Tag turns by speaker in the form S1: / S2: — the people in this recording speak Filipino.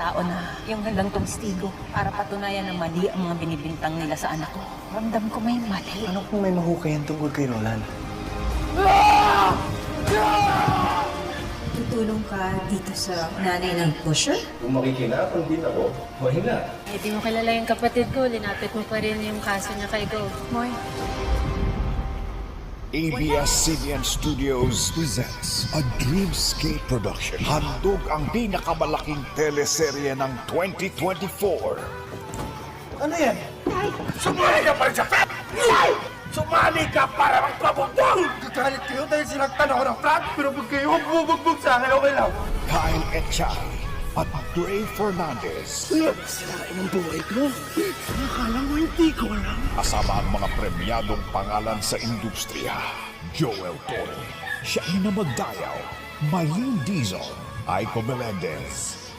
S1: tao na yung handang testigo para patunayan na mali ang mga binibintang nila sa anak ko. Ramdam ko may mali.
S2: Ano kung may mahukayan tungkol kay Roland?
S3: Tutulong ka dito sa nanay ng pusher?
S4: Kung makikinapang din ako, why not?
S5: Eh, di mo kilala yung kapatid ko, linapit mo pa rin yung kaso niya kay Go.
S1: Moy,
S6: ABS-CBN Studios presents a Dreamscape production. Handog ang pinakamalaking teleserye ng 2024.
S2: Ano yan?
S4: Sumali ka pa rin sa Frank! Sumali ka para magpabugbog! Kagalit kayo dahil sinagtan ako ng Frank, pero pag kayo bubugbog sa akin, okay lang.
S6: Kyle Echay at Dre Fernandez.
S4: Sirain ang buhay ko. Akala mo hindi ko alam.
S6: Kasama ang mga premyadong pangalan sa industriya. Joel Torre, siya na magdayaw. Mylene Dizon, Aiko Melendez,